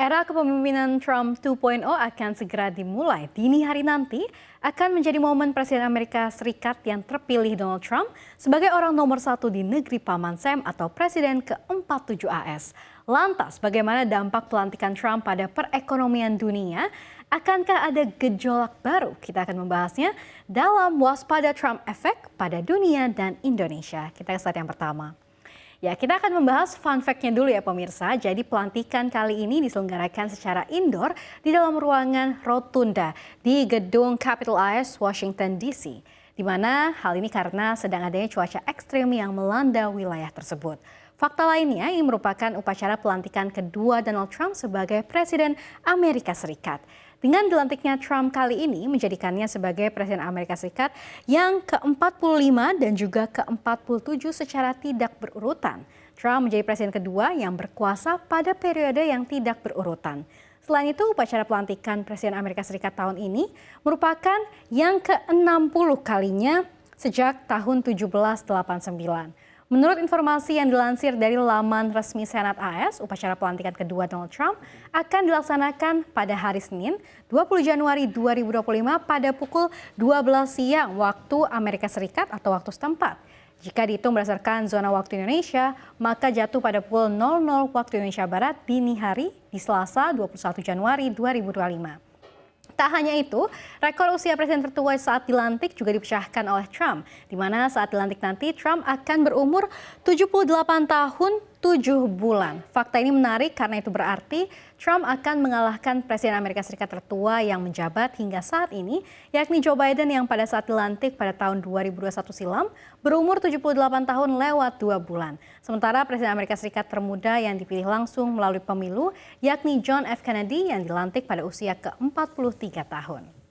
Era kepemimpinan Trump 2.0 akan segera dimulai. Dini hari nanti akan menjadi momen Presiden Amerika Serikat yang terpilih Donald Trump sebagai orang nomor satu di negeri Paman Sam atau Presiden ke-47 AS. Lantas, bagaimana dampak pelantikan Trump pada perekonomian dunia? Akankah ada gejolak baru? Kita akan membahasnya dalam Waspada Trump Effect pada dunia dan Indonesia. Kita ke slide yang pertama. Ya, kita akan membahas fun fact-nya dulu ya pemirsa. Jadi pelantikan kali ini diselenggarakan secara indoor di dalam ruangan rotunda di gedung Capitol AS, Washington DC. Di mana hal ini karena sedang adanya cuaca ekstrim yang melanda wilayah tersebut. Fakta lainnya, ini merupakan upacara pelantikan kedua Donald Trump sebagai Presiden Amerika Serikat. Dengan dilantiknya Trump kali ini menjadikannya sebagai Presiden Amerika Serikat yang ke-45 dan juga ke-47 secara tidak berurutan. Trump menjadi presiden kedua yang berkuasa pada periode yang tidak berurutan. Selain itu, upacara pelantikan Presiden Amerika Serikat tahun ini merupakan yang ke-60 kalinya sejak tahun 1789. Menurut informasi yang dilansir dari laman resmi Senat AS, upacara pelantikan kedua Donald Trump akan dilaksanakan pada hari Senin 20 Januari 2025 pada pukul 12 siang waktu Amerika Serikat atau waktu setempat. Jika dihitung berdasarkan zona waktu Indonesia, maka jatuh pada pukul 00 waktu Indonesia Barat dini hari di Selasa 21 Januari 2025. Tak hanya itu, rekor usia presiden tertua saat dilantik juga dipecahkan oleh Trump, di mana saat dilantik nanti Trump akan berumur 78 tahun 7 bulan. Fakta ini menarik karena itu berarti Trump akan mengalahkan Presiden Amerika Serikat tertua yang menjabat hingga saat ini, yakni Joe Biden yang pada saat dilantik pada tahun 2021 silam berumur 78 tahun lewat 2 bulan. Sementara Presiden Amerika Serikat termuda yang dipilih langsung melalui pemilu, yakni John F. Kennedy yang dilantik pada usia ke-43 tahun.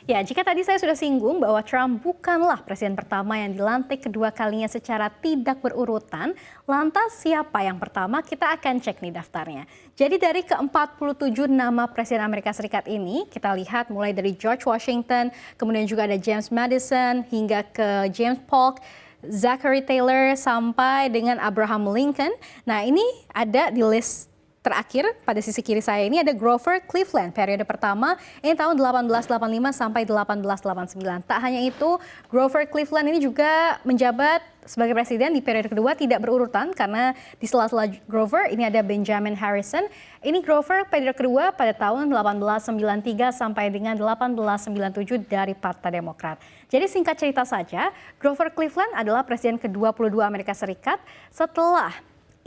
Ya, jika tadi saya sudah singgung bahwa Trump bukanlah presiden pertama yang dilantik kedua kalinya secara tidak berurutan, lantas siapa yang pertama? Kita akan cek nih daftarnya. Jadi dari ke-47 nama presiden Amerika Serikat ini, kita lihat mulai dari George Washington, kemudian juga ada James Madison, hingga ke James Polk, Zachary Taylor, sampai dengan Abraham Lincoln. Nah, ini ada di list terakhir pada sisi kiri saya ini ada Grover Cleveland, periode pertama ini tahun 1885 sampai 1889. Tak hanya itu, Grover Cleveland ini juga menjabat sebagai presiden di periode kedua tidak berurutan karena di sela-sela Grover ini ada Benjamin Harrison. Ini Grover periode kedua pada tahun 1893 sampai dengan 1897 dari Partai Demokrat. Jadi singkat cerita saja, Grover Cleveland adalah presiden ke-22 Amerika Serikat setelah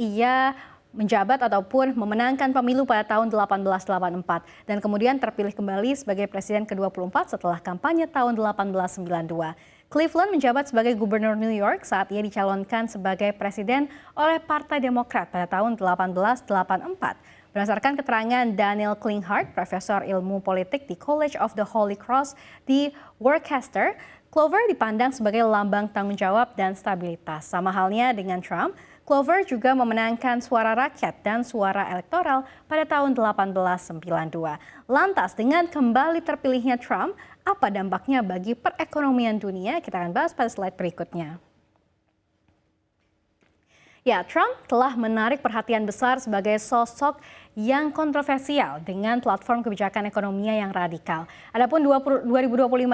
ia menjabat ataupun memenangkan pemilu pada tahun 1884 dan kemudian terpilih kembali sebagai presiden ke-24 setelah kampanye tahun 1892. Cleveland menjabat sebagai gubernur New York saat ia dicalonkan sebagai presiden oleh Partai Demokrat pada tahun 1884. Berdasarkan keterangan Daniel Klinghart, profesor ilmu politik di College of the Holy Cross di Worcester, Clover dipandang sebagai lambang tanggung jawab dan stabilitas. Sama halnya dengan Trump, Clover juga memenangkan suara rakyat dan suara elektoral pada tahun 1892. Lantas dengan kembali terpilihnya Trump, apa dampaknya bagi perekonomian dunia? Kita akan bahas pada slide berikutnya. Ya, Trump telah menarik perhatian besar sebagai sosok yang kontroversial dengan platform kebijakan ekonominya yang radikal. Adapun 2025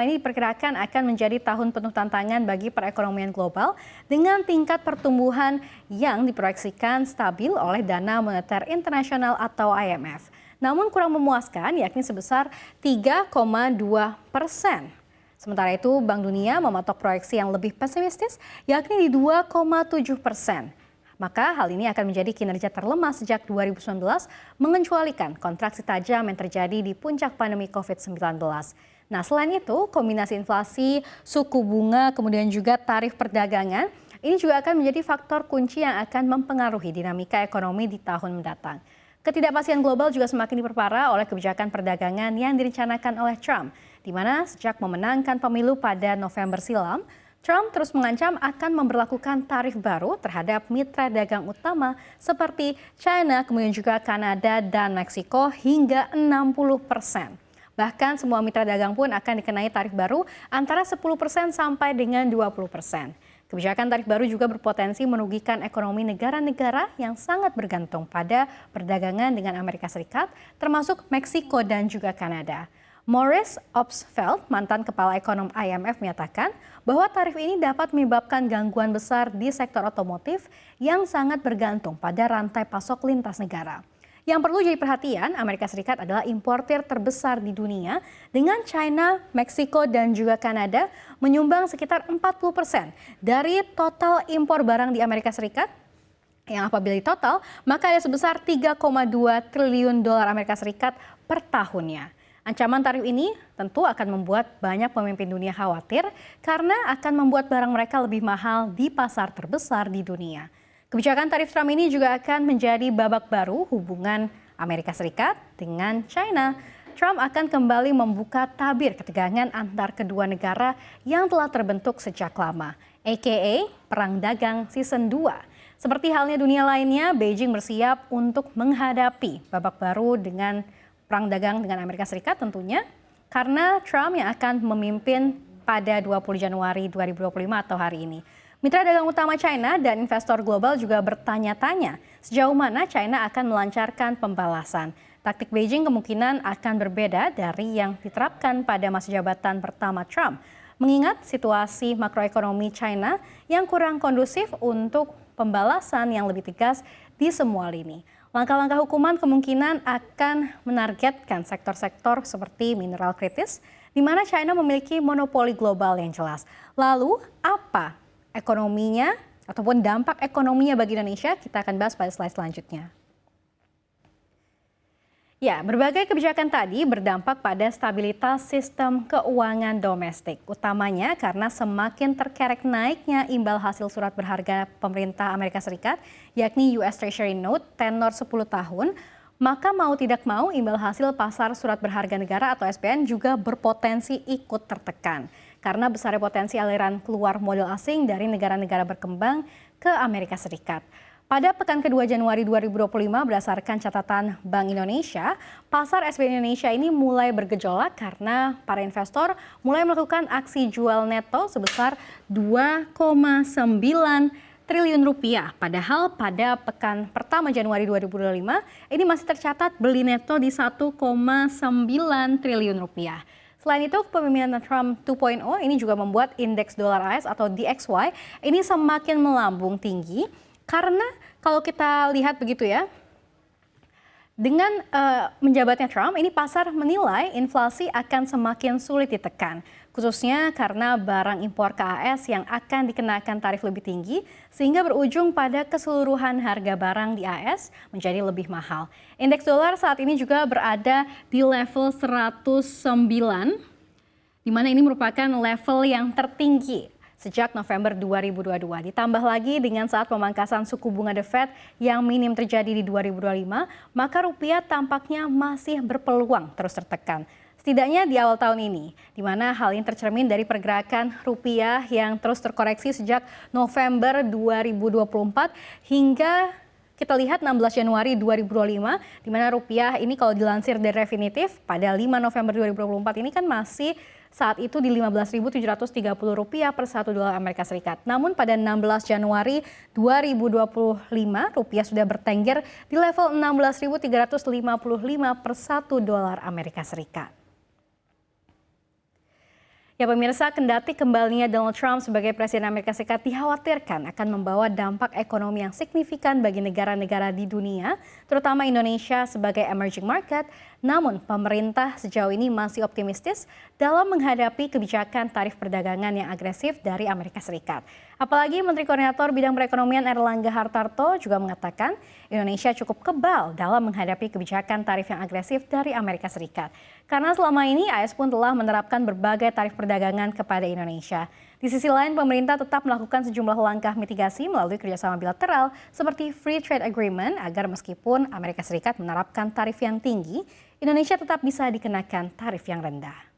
ini diperkirakan akan menjadi tahun penuh tantangan bagi perekonomian global dengan tingkat pertumbuhan yang diproyeksikan stabil oleh Dana Moneter Internasional atau IMF. Namun kurang memuaskan, yakni sebesar 3,2%. Sementara itu, Bank Dunia mematok proyeksi yang lebih pesimistis, yakni di 2,7%. Maka hal ini akan menjadi kinerja terlemah sejak 2019, mengecualikan kontraksi tajam yang terjadi di puncak pandemi COVID-19. Nah, selain itu, kombinasi inflasi, suku bunga, kemudian juga tarif perdagangan, ini juga akan menjadi faktor kunci yang akan mempengaruhi dinamika ekonomi di tahun mendatang. Ketidakpastian global juga semakin diperparah oleh kebijakan perdagangan yang direncanakan oleh Trump, di mana sejak memenangkan pemilu pada November silam, Trump terus mengancam akan memberlakukan tarif baru terhadap mitra dagang utama seperti China, kemudian juga Kanada dan Meksiko hingga 60%. Bahkan semua mitra dagang pun akan dikenai tarif baru antara 10% sampai dengan 20%. Kebijakan tarif baru juga berpotensi merugikan ekonomi negara-negara yang sangat bergantung pada perdagangan dengan Amerika Serikat, termasuk Meksiko dan juga Kanada. Maurice Obstfeld, mantan kepala ekonom IMF, menyatakan bahwa tarif ini dapat menyebabkan gangguan besar di sektor otomotif yang sangat bergantung pada rantai pasok lintas negara. Yang perlu jadi perhatian, Amerika Serikat adalah importir terbesar di dunia dengan China, Meksiko, dan juga Kanada menyumbang sekitar 40% dari total impor barang di Amerika Serikat. Yang apabila total, maka ada sebesar 3,2 triliun dolar Amerika Serikat per tahunnya. Ancaman tarif ini tentu akan membuat banyak pemimpin dunia khawatir karena akan membuat barang mereka lebih mahal di pasar terbesar di dunia. Kebijakan tarif Trump ini juga akan menjadi babak baru hubungan Amerika Serikat dengan China. Trump akan kembali membuka tabir ketegangan antar kedua negara yang telah terbentuk sejak lama, aka Perang Dagang Season 2. Seperti halnya dunia lainnya, Beijing bersiap untuk menghadapi babak baru dengan perang dagang dengan Amerika Serikat tentunya, karena Trump yang akan memimpin pada 20 Januari 2025 atau hari ini. Mitra dagang utama China dan investor global juga bertanya-tanya sejauh mana China akan melancarkan pembalasan. Taktik Beijing kemungkinan akan berbeda dari yang diterapkan pada masa jabatan pertama Trump, mengingat situasi makroekonomi China yang kurang kondusif untuk pembalasan yang lebih tegas di semua lini. Langkah-langkah hukuman kemungkinan akan menargetkan sektor-sektor seperti mineral kritis, di mana China memiliki monopoli global yang jelas. Lalu, apa ekonominya ataupun dampak ekonominya bagi Indonesia? Kita akan bahas pada slide selanjutnya. Ya, berbagai kebijakan tadi berdampak pada stabilitas sistem keuangan domestik, utamanya karena semakin terkerek naiknya imbal hasil surat berharga pemerintah Amerika Serikat, yakni US Treasury Note tenor 10 tahun, maka mau tidak mau imbal hasil pasar surat berharga negara atau SBN juga berpotensi ikut tertekan, karena besarnya potensi aliran keluar modal asing dari negara-negara berkembang ke Amerika Serikat. Pada pekan kedua Januari 2025 berdasarkan catatan Bank Indonesia, pasar SBN Indonesia ini mulai bergejolak karena para investor mulai melakukan aksi jual neto sebesar 2,9 triliun rupiah. Padahal pada pekan pertama Januari 2025 ini masih tercatat beli neto di 1,9 triliun rupiah. Selain itu, kepemimpinan Trump 2.0 ini juga membuat indeks dolar AS atau DXY ini semakin melambung tinggi. Karena kalau kita lihat begitu ya, dengan menjabatnya Trump, ini pasar menilai inflasi akan semakin sulit ditekan. Khususnya karena barang impor ke AS yang akan dikenakan tarif lebih tinggi, sehingga berujung pada keseluruhan harga barang di AS menjadi lebih mahal. Indeks dolar saat ini juga berada di level 109, di mana ini merupakan level yang tertinggi sejak November 2022. Ditambah lagi dengan saat pemangkasan suku bunga The Fed yang minim terjadi di 2025, maka rupiah tampaknya masih berpeluang terus tertekan. Setidaknya di awal tahun ini, di mana hal ini tercermin dari pergerakan rupiah yang terus terkoreksi sejak November 2024 hingga kita lihat 16 Januari 2025, di mana rupiah ini kalau dilansir dari Refinitiv pada 5 November 2024 ini kan masih saat itu di Rp15.730 per 1 dolar Amerika Serikat. Namun pada 16 Januari 2025, rupiah sudah bertengger di level 16.355 per 1 dolar Amerika Serikat. Ya pemirsa, kendati kembalinya Donald Trump sebagai Presiden Amerika Serikat dikhawatirkan akan membawa dampak ekonomi yang signifikan bagi negara-negara di dunia, terutama Indonesia sebagai emerging market, namun pemerintah sejauh ini masih optimistis dalam menghadapi kebijakan tarif perdagangan yang agresif dari Amerika Serikat. Apalagi Menteri Koordinator Bidang Perekonomian Erlangga Hartarto juga mengatakan Indonesia cukup kebal dalam menghadapi kebijakan tarif yang agresif dari Amerika Serikat. Karena selama ini AS pun telah menerapkan berbagai tarif perdagangan kepada Indonesia. Di sisi lain, pemerintah tetap melakukan sejumlah langkah mitigasi melalui kerjasama bilateral seperti Free Trade Agreement agar meskipun Amerika Serikat menerapkan tarif yang tinggi, Indonesia tetap bisa dikenakan tarif yang rendah.